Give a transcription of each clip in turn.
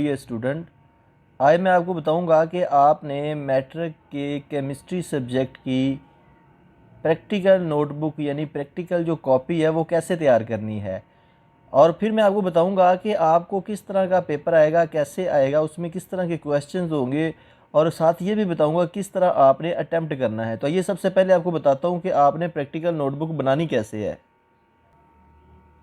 ये स्टूडेंट, आज मैं आपको बताऊंगा कि आपने मैट्रिक के केमिस्ट्री सब्जेक्ट की प्रैक्टिकल नोटबुक यानी प्रैक्टिकल जो कॉपी है वो कैसे तैयार करनी है। और फिर मैं आपको बताऊंगा कि आपको किस तरह का पेपर आएगा, कैसे आएगा, उसमें किस तरह के क्वेश्चंस होंगे, और साथ ये भी बताऊंगा किस तरह आपने अटेम्प्ट करना है। तो ये सबसे पहले आपको बताता हूँ कि आपने प्रैक्टिकल नोटबुक बनानी कैसे है।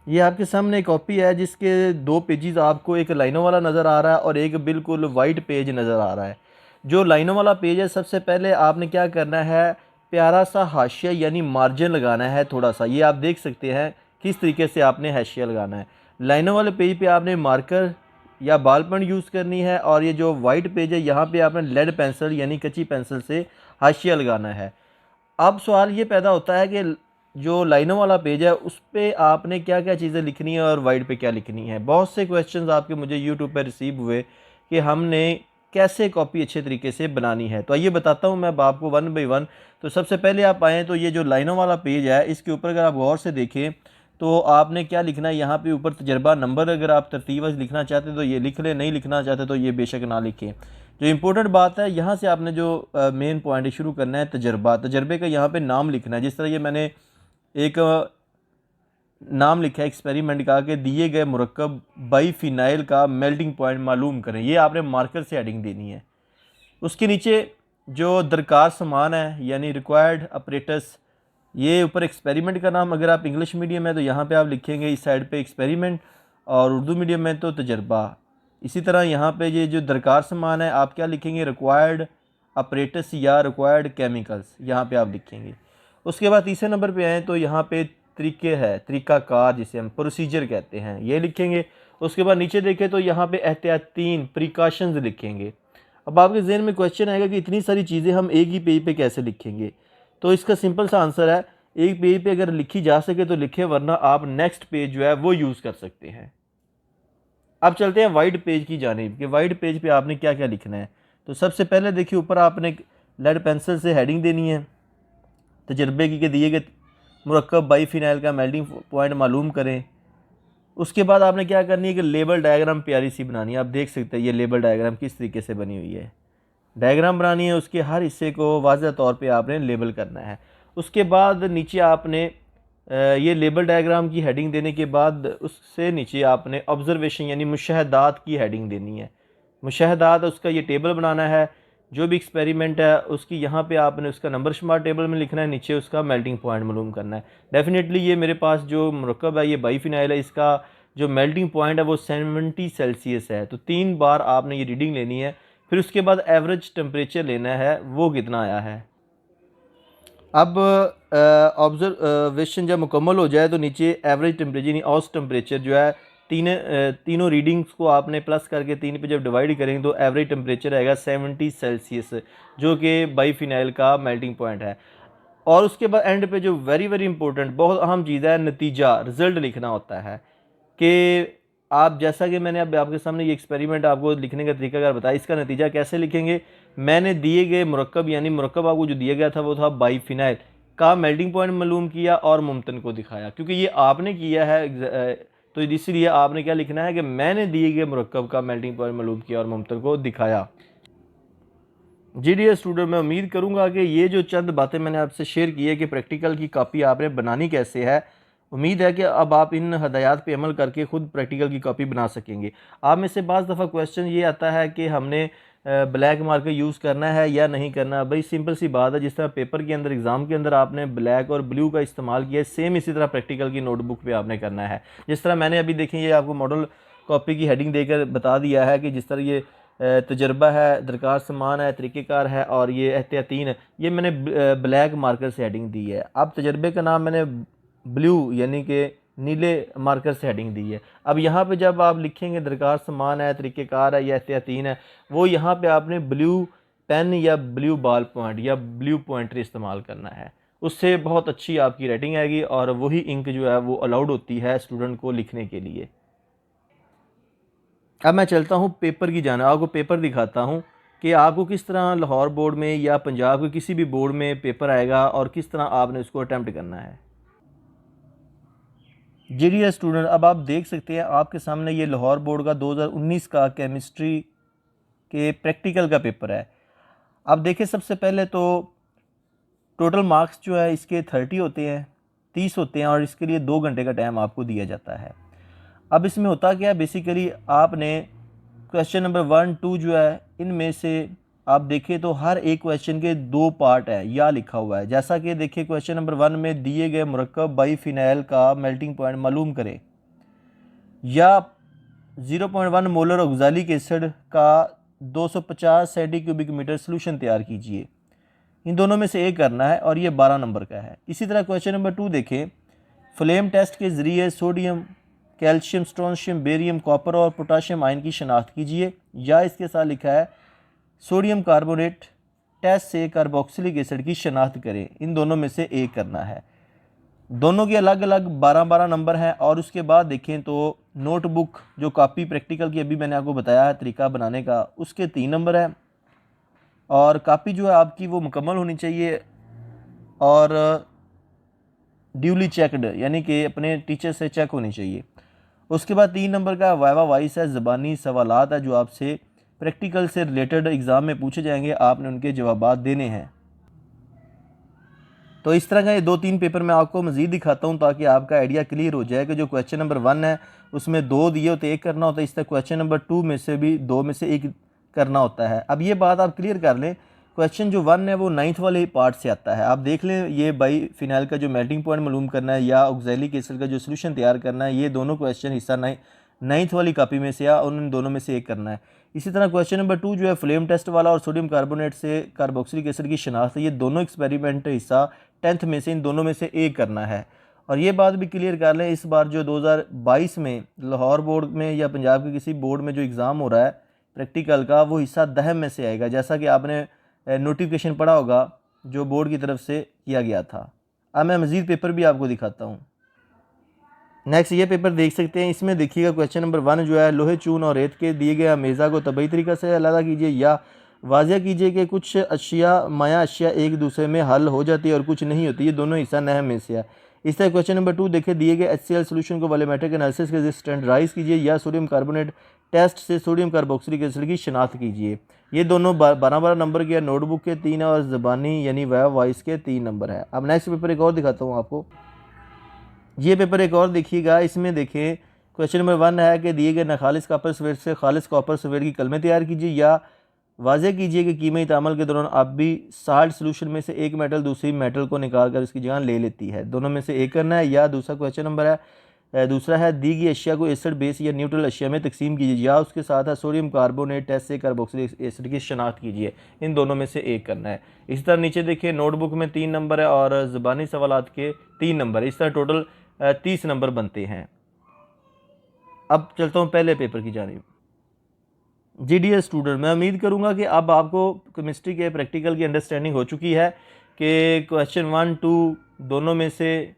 ये आपके सामने एक कॉपी है जिसके दो पेजेस आपको एक लाइनों वाला नज़र आ रहा है और एक बिल्कुल वाइट पेज नज़र आ रहा है। जो लाइनों वाला पेज है, सबसे पहले आपने क्या करना है, प्यारा सा हाशिया यानी मार्जिन लगाना है थोड़ा सा। ये आप देख सकते हैं किस तरीके से आपने हाशिया लगाना है। लाइनों वाले पेज पे आपने मार्कर या बॉल पेन यूज़ करनी है, और ये जो वाइट पेज है यहाँ पे आपने लेड पेंसिल यानी कच्ची पेंसिल से हाशिया लगाना है। अब सवाल ये पैदा होता है कि जो लाइनों वाला पेज है उस पर आपने क्या क्या चीज़ें लिखनी है और वाइट पे क्या लिखनी है। बहुत से क्वेश्चंस आपके मुझे यूट्यूब पर रिसीव हुए कि हमने कैसे कॉपी अच्छे तरीके से बनानी है। तो आइए बताता हूँ मैं अब आपको वन बाई वन। तो सबसे पहले आप आएँ तो ये जो लाइनों वाला पेज है इसके ऊपर अगर आप गौर से देखें तो आपने क्या लिखना है, यहाँ पे ऊपर तजर्बा नंबर अगर आप तरतीब लिखना चाहते तो ये लिख लें, नहीं लिखना चाहते तो ये बेशक ना लिखें। जो इंपॉर्टेंट बात है, यहाँ से आपने जो मेन पॉइंट शुरू करना है तजर्बे का यहाँ पे नाम लिखना है। जिस तरह ये मैंने एक नाम लिखा है एक्सपेरिमेंट का कि दिए गए मुरक्कब बाईफिनाइल का मेल्टिंग पॉइंट मालूम करें। ये आपने मार्कर से हेडिंग देनी है। उसके नीचे जो दरकार सामान है यानी रिक्वायर्ड अपरेटस, ये ऊपर एक्सपेरिमेंट का नाम। अगर आप इंग्लिश मीडियम है तो यहाँ पे आप लिखेंगे इस साइड पे एक्सपेरिमेंट, और उर्दू मीडियम में तो तजर्बा। इसी तरह यहाँ पे ये जो दरकार सामान है आप क्या लिखेंगे, रिक्वायर्ड अपरेटस या रिक्वायर्ड केमिकल्स, यहाँ पे आप लिखेंगे। उसके बाद तीसरे नंबर पे आएँ तो यहाँ पे तरीके है, तरीक़ाकार जिसे हम प्रोसीजर कहते हैं, ये लिखेंगे। उसके बाद नीचे देखें तो यहाँ पे एहतियातीन प्रिकॉशंस लिखेंगे। अब आपके जहन में क्वेश्चन आएगा कि इतनी सारी चीज़ें हम एक ही पेज पे कैसे लिखेंगे। तो इसका सिंपल सा आंसर है, एक पेज पे अगर लिखी जा सके तो लिखे, वरना आप नेक्स्ट पेज जो है वो यूज़ कर सकते हैं। अब चलते हैं वाइट पेज की जानिब कि वाइट पेज पे आपने क्या क्या लिखना है। तो सबसे पहले देखिए ऊपर आपने लेड पेंसिल से हेडिंग देनी है, तजर्बे की के दिए गए मुरक्कब बाईफिनाइल का मेल्टिंग पॉइंट मालूम करें। उसके बाद आपने क्या करनी है कि लेबल डायग्राम प्यारी सी बनानी है। आप देख सकते हैं ये लेबल डायग्राम किस तरीके से बनी हुई है। डायग्राम बनानी है, उसके हर हिस्से को वाज़ेह तौर पे आपने लेबल करना है। उसके बाद नीचे आपने ये लेबल डायग्राम की हेडिंग देने के बाद उससे नीचे आपने ऑब्जर्वेशन यानी मुशाहदात की हेडिंग देनी है। मुशाहदात उसका ये टेबल बनाना है, जो भी एक्सपेरिमेंट है उसकी यहाँ पे आपने उसका नंबर शुमार टेबल में लिखना है, नीचे उसका मेल्टिंग पॉइंट मालूम करना है। डेफिनेटली ये मेरे पास जो मुरक्कब है ये बाईफिनाइल है, इसका जो मेल्टिंग पॉइंट है वो 70 सेल्सियस है। तो 3 बार आपने ये रीडिंग लेनी है। फिर उसके बाद एवरेज टेम्परेचर लेना है, वो कितना आया है। अब ऑब्जर्वेशन जब मुकम्मल हो जाए तो नीचे एवरेज टेम्परेचर यानी औसत टेम्परेचर जो है तीनों रीडिंग्स को आपने प्लस करके 3 पे जब डिवाइड करेंगे तो एवरेज टेम्परेचर आएगा 70 सेल्सियस, जो कि बाईफिनाइल का मेल्टिंग पॉइंट है। और उसके बाद एंड पे जो वेरी वेरी इंपॉर्टेंट बहुत अहम चीज़ है, नतीजा रिज़ल्ट लिखना होता है। कि आप जैसा कि मैंने अब आपके सामने ये एक्सपेरिमेंट आपको लिखने का तरीका अगर बताया, इसका नतीजा कैसे लिखेंगे। मैंने दिए गए मुरक्कब यानी मुरक्कब आपको जो दिया गया था वो था बाईफिनाइल का मेल्टिंग पॉइंट मालूम किया और मुमतन को दिखाया। क्योंकि ये आपने किया है तो इसलिए आपने क्या लिखना है कि मैंने दिए गए मुरक्कब का मेल्टिंग पॉइंट मालूम किया और मुमतन को दिखाया। जी डियर स्टूडेंट, मैं उम्मीद करूंगा कि ये जो चंद बातें मैंने आपसे शेयर की है कि प्रैक्टिकल की कॉपी आपने बनानी कैसे है, उम्मीद है कि अब आप इन हदायत पे अमल करके ख़ुद प्रैक्टिकल की कॉपी बना सकेंगे। आप में से बाज़ दफ़ा क्वेश्चन ये आता है कि हमने ब्लैक मार्कर यूज़ करना है या नहीं करना। भाई सिंपल सी बात है, जिस तरह पेपर के अंदर एग्ज़ाम के अंदर आपने ब्लैक और ब्लू का इस्तेमाल किया है, सेम इसी तरह प्रैक्टिकल की नोटबुक पे आपने करना है। जिस तरह मैंने अभी देखें ये आपको मॉडल कॉपी की हेडिंग देकर बता दिया है कि जिस तरह ये तजर्बा है, दरकार सामान है, तरीक़ेकार है और ये एहतियातीन है, ये मैंने ब्लैक मार्कर से हेडिंग दी है। अब तजर्बे का नाम मैंने ब्लू यानी कि नीले मार्कर से हेडिंग दी है। अब यहाँ पे जब आप लिखेंगे दरकार सामान है, तरीक़ेकार है या एहतियातीन है, वो यहाँ पे आपने ब्लू पेन या ब्लू बॉल पॉइंट या ब्लू पॉइंटर इस्तेमाल करना है। उससे बहुत अच्छी आपकी राइटिंग आएगी और वही इंक जो है वो अलाउड होती है स्टूडेंट को लिखने के लिए। अब मैं चलता हूँ पेपर की जाना, आपको पेपर दिखाता हूँ कि आपको किस तरह लाहौर बोर्ड में या पंजाब के किसी भी बोर्ड में पेपर आएगा और किस तरह आपने उसको अटैम्प्ट करना है। जी स्टूडेंट, अब आप देख सकते हैं आपके सामने ये लाहौर बोर्ड का 2019 का केमिस्ट्री के प्रैक्टिकल का पेपर है। अब देखिए, सबसे पहले तो टोटल मार्क्स जो है इसके 30 होते हैं, 30 होते हैं और इसके लिए 2 घंटे का टाइम आपको दिया जाता है। अब इसमें होता क्या है, बेसिकली आपने क्वेश्चन नंबर 1, 2 जो है इनमें से आप देखें तो हर एक क्वेश्चन के 2 पार्ट है या लिखा हुआ है। जैसा कि देखिए क्वेश्चन नंबर 1 में दिए गए मुरक्कब बाईफिनाइल का मेल्टिंग पॉइंट मालूम करें, या 0.1 मोलर ऑक्सैलिक एसिड का 250 सेंटी क्यूबिक मीटर सोल्यूशन तैयार कीजिए। इन दोनों में से एक करना है और ये 12 नंबर का है। इसी तरह क्वेश्चन नंबर 2 देखें, फ्लेम टेस्ट के ज़रिए sodium, calcium, strontium, barium, copper और पोटाशियम आयन की शनाख्त कीजिए, या इसके साथ लिखा है सोडियम कार्बोनेट टेस्ट से कार्बोक्सिलिक एसिड की शनाख्त करें। इन दोनों में से एक करना है। दोनों के अलग अलग 12-12 नंबर हैं। और उसके बाद देखें तो नोटबुक जो कॉपी प्रैक्टिकल की अभी मैंने आपको बताया है तरीका बनाने का, उसके 3 नंबर है। और कॉपी जो है आपकी वो मुकम्मल होनी चाहिए और ड्यूली चेकड, यानी कि अपने टीचर से चेक होनी चाहिए। उसके बाद 3 नंबर का वाइवा वाइस है, ज़बानी सवालात है जो आपसे प्रैक्टिकल से रिलेटेड एग्ज़ाम में पूछे जाएंगे, आपने उनके जवाबात देने हैं। तो इस तरह का ये 2-3 पेपर मैं आपको मज़ीद दिखाता हूँ ताकि आपका आइडिया क्लियर हो जाए कि जो क्वेश्चन नंबर 1 है उसमें 2 दिए होते, 1 करना होता है। इस तरह क्वेश्चन नंबर 2 में से भी 2 में से 1 करना होता है। अब ये बात आप क्लियर कर लें, क्वेश्चन जो 1 है वो 9th वाले पार्ट से आता है। आप देख लें, ये बाईफिनाइल का जो मेल्टिंग पॉइंट मालूम करना है या ऑक्सैलिक एसिड का जो सोल्यूशन तैयार करना है, ये दोनों क्वेश्चन हिस्सा 9th वाली कॉपी में से या उन दोनों में से एक करना है। इसी तरह क्वेश्चन नंबर 2 जो है फ्लेम टेस्ट वाला और सोडियम कार्बोनेट से कार्बोक्सिलिक एसिड की शनाख्त है, ये दोनों एक्सपेरिमेंट हिस्सा 10th में से इन दोनों में से एक करना है। और ये बात भी क्लियर कर लें, इस बार जो 2022 में लाहौर बोर्ड में या पंजाब के किसी बोर्ड में जो एग्ज़ाम हो रहा है प्रैक्टिकल का, वो हिस्सा दहम में से आएगा, जैसा कि आपने नोटिफिकेशन पढ़ा होगा जो बोर्ड की तरफ से किया गया था। अब मैं मज़ीद पेपर भी आपको दिखाता हूँ। नेक्स्ट ये पेपर देख सकते हैं, इसमें देखिएगा क्वेश्चन नंबर 1 जो है, लोहे, चून और रेत के दिए गए अमेज़ा को तबई तरीक़ा से अलग कीजिए या वाज़ह कीजिए कि कुछ अशिया, माया अशिया एक दूसरे में हल हो जाती है और कुछ नहीं होती। ये दोनों हिस्सा नहम में से है। इस तरह क्वेश्चन नंबर 2 देखें, दिए गए HCl सोल्यूशन को वॉल्यूमेट्रिक एनालिसिस के स्टैंडर्डाइज कीजिए या सोडियम कार्बोनेट टेस्ट से सोडियम कार्बोक्सिलिक एसिड की शनाख्त कीजिए। ये दोनों 12-12 नंबर के, नोटबुक के 3 और ज़बानी यानी वाइवा वाइस के 3 नंबर है। अब नेक्स्ट पेपर एक और दिखाता हूँ आपको। ये पेपर एक और देखिएगा, इसमें देखें क्वेश्चन नंबर 1 है कि दिए गए नाखालिस कॉपर सल्फेट से खालिस कॉपर सल्फेट की कलमें तैयार कीजिए या वाज़े कीजिए कि कीमियाई तामल के दौरान आप भी साल्ट सोल्यूशन में से एक मेटल दूसरी मेटल को निकाल कर इसकी जगह ले लेती है। दोनों में से एक करना है। या दूसरा क्वेश्चन नंबर है, दूसरा है, दी गई अशिया को एसिड, बेस या न्यूट्रल अशिया में तकसीम कीजिए या उसके साथ है सोडियम कार्बोनेट टेस्ट से कार्बोक्सिलिक एसिड की शनाख्त कीजिए। इन दोनों में से एक करना है। इस तरह नीचे देखिए नोटबुक में 3 नंबर है और ज़बानी सवालात के 3 नंबर। इस तरह टोटल 30 नंबर बनते हैं। अब चलता हूँ पहले पेपर की जानिब। जी डियर स्टूडेंट, मैं उम्मीद करूँगा कि अब आपको केमिस्ट्री के प्रैक्टिकल की अंडरस्टैंडिंग हो चुकी है कि क्वेश्चन 1, 2 दोनों में से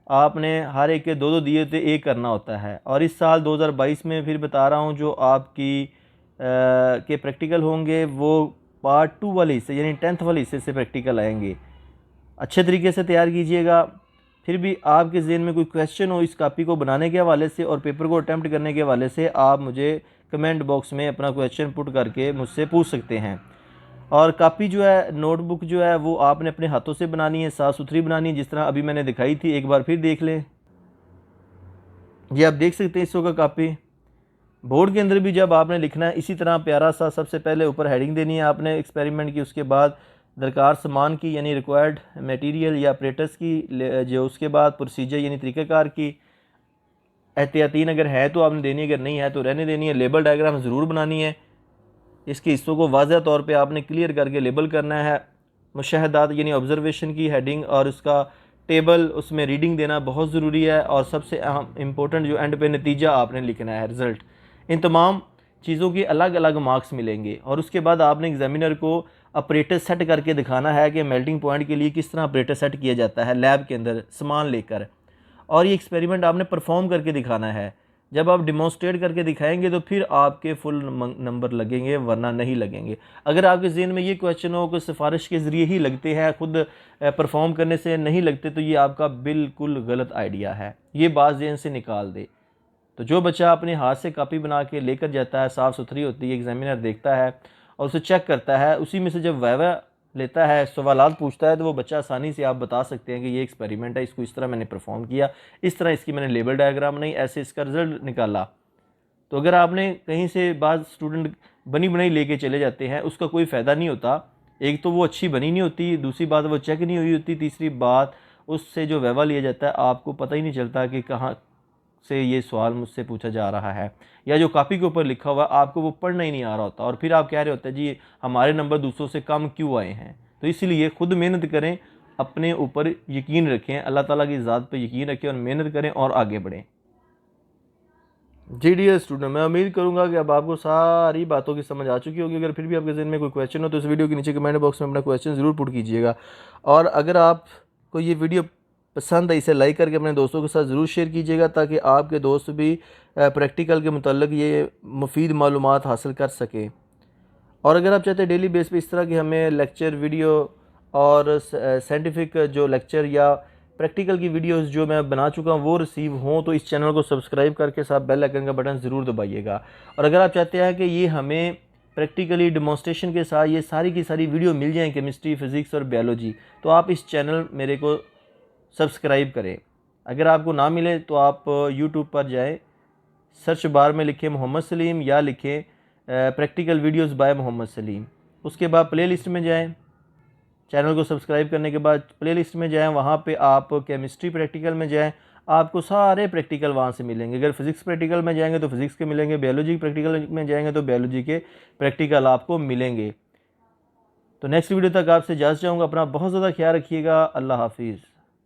आपने हर एक के 2-2 दिए थे, एक करना होता है। और इस साल 2022 में फिर बता रहा हूँ जो आपकी के प्रैक्टिकल होंगे वो पार्ट 2 वाले हिस्से यानी 10th वाले हिस्से से प्रैक्टिकल आएंगे। अच्छे तरीके से तैयार कीजिएगा। फिर भी आपके ज़हन में कोई क्वेश्चन हो इस कॉपी को बनाने के हवाले से और पेपर को अटैम्प्ट करने के हवाले से, आप मुझे कमेंट बॉक्स में अपना क्वेश्चन पुट करके मुझसे पूछ सकते हैं। और कॉपी जो है, नोटबुक जो है वो आपने अपने हाथों से बनानी है, साफ़ सुथरी बनानी है, जिस तरह अभी मैंने दिखाई थी। एक बार फिर देख लें, ये आप देख सकते हैं इस का कॉपी। बोर्ड के अंदर भी जब आपने लिखना है इसी तरह प्यारा सा, सबसे पहले ऊपर हेडिंग देनी है आपने एक्सपेरिमेंट की, उसके बाद दरकार सामान की यानी रिक्वायर्ड मटेरियल या अपरेटस की, जो उसके बाद प्रोसीजर यानी तरीक़ाकार की, एहतियातीन अगर है तो आपने देनी है, अगर नहीं है तो रहने देनी है। लेबल डायग्राम ज़रूर बनानी है। इसके हिस्सों को वाज़ह तौर पे आपने क्लियर करके लेबल करना है। मुशाहदात यानी ऑब्जर्वेशन की हेडिंग और उसका टेबल, उसमें रीडिंग देना बहुत ज़रूरी है। और सबसे अहम इम्पोर्टेंट जो एंड पे नतीजा आपने लिखना है, रिज़ल्ट। इन तमाम चीज़ों के अलग अलग मार्क्स मिलेंगे। और उसके बाद आपने एग्जामिनर को ऑपरेटर सेट करके दिखाना है कि मेल्टिंग पॉइंट के लिए किस तरह ऑपरेटर सेट किया जाता है लैब के अंदर सामान लेकर। और ये एक्सपेरिमेंट आपने परफॉर्म करके दिखाना है। जब आप डिमॉन्स्ट्रेट करके दिखाएंगे तो फिर आपके फुल नंबर लगेंगे, वरना नहीं लगेंगे। अगर आपके ज़हन में ये क्वेश्चन हो कि सिफारिश के ज़रिए ही लगते हैं, खुद परफॉर्म करने से नहीं लगते, तो ये आपका बिल्कुल गलत आइडिया है। ये बात ज़हन से निकाल दे। तो जो बच्चा अपने हाथ से कॉपी बना के लेकर जाता है, साफ़ सुथरी होती है, एग्जामिनर देखता है और उसे चेक करता है, उसी में से जब वाइवा लेता है, सवालात पूछता है, तो वो बच्चा आसानी से आप बता सकते हैं कि ये एक्सपेरिमेंट है, इसको इस तरह मैंने परफॉर्म किया, इस तरह इसकी मैंने लेबल डायग्राम बनाई, ऐसे इसका रिजल्ट निकाला। तो अगर आपने कहीं से बाद स्टूडेंट बनी बनाई लेके चले जाते हैं, उसका कोई फ़ायदा नहीं होता। एक तो वो अच्छी बनी नहीं होती, दूसरी बात वो चेक नहीं हुई होती, तीसरी बात उससे जो वाइवा लिया जाता है आपको पता ही नहीं चलता कि कहाँ से ये सवाल मुझसे पूछा जा रहा है, या जो कॉपी के ऊपर लिखा हुआ आपको वो पढ़ना ही नहीं आ रहा होता, और फिर आप कह रहे होते हैं जी हमारे नंबर दूसरों से कम क्यों आए हैं। तो इसलिए खुद मेहनत करें, अपने ऊपर यकीन रखें, अल्लाह ताला की ज़ात पर यकीन रखें और मेहनत करें और आगे बढ़ें। जी डियर स्टूडेंट, मैं उम्मीद करूंगा कि अब आपको सारी बातों की समझ आ चुकी होगी। अगर फिर भी आपके ज़हन में कोई क्वेश्चन हो तो इस वीडियो के नीचे कमेंट बॉक्स में अपना क्वेश्चन ज़रूर पुट कीजिएगा। और अगर आपको ये वीडियो पसंद है, इसे लाइक करके अपने दोस्तों के साथ ज़रूर शेयर कीजिएगा, ताकि आपके दोस्त भी प्रैक्टिकल के मुताल्लिक ये मुफीद मालूमात हासिल कर सकें। और अगर आप चाहते हैं डेली बेस पे इस तरह की हमें लेक्चर वीडियो और साइंटिफिक जो लेक्चर या प्रैक्टिकल की वीडियोस जो मैं बना चुका हूँ वो रिसीव हों, तो इस चैनल को सब्सक्राइब करके साथ बेल आइकन का बटन ज़रूर दबाइएगा। और अगर आप चाहते हैं कि ये हमें प्रैक्टिकली डिमॉन्स्ट्रेशन के साथ ये सारी की सारी वीडियो मिल जाएँ, केमिस्ट्री, फिज़िक्स और बायोलॉजी, तो आप इस चैनल मेरे को सब्सक्राइब करें। अगर आपको ना मिले तो आप यूट्यूब पर जाएँ, सर्च बार में लिखें मोहम्मद सलीम या लिखें practical videos by Mohammed Salim. उसके बाद प्लेलिस्ट में जाएं, चैनल को सब्सक्राइब करने के बाद प्लेलिस्ट में जाएं, वहाँ पे आप केमिस्ट्री प्रैक्टिकल में जाएं, आपको सारे प्रैक्टिकल वहाँ से मिलेंगे। अगर फिज़िक्स प्रैक्टिकल में जाएंगे तो फिज़िक्स के मिलेंगे, बायोलॉजी प्रैक्टिकल में जाएंगे तो बायोलॉजी के प्रैक्टिकल आपको मिलेंगे। तो नेक्स्ट वीडियो तक आपसे इजाज़त चाहूँगा। अपना बहुत ज़्यादा ख्याल रखिएगा। अल्लाह हाफिज़।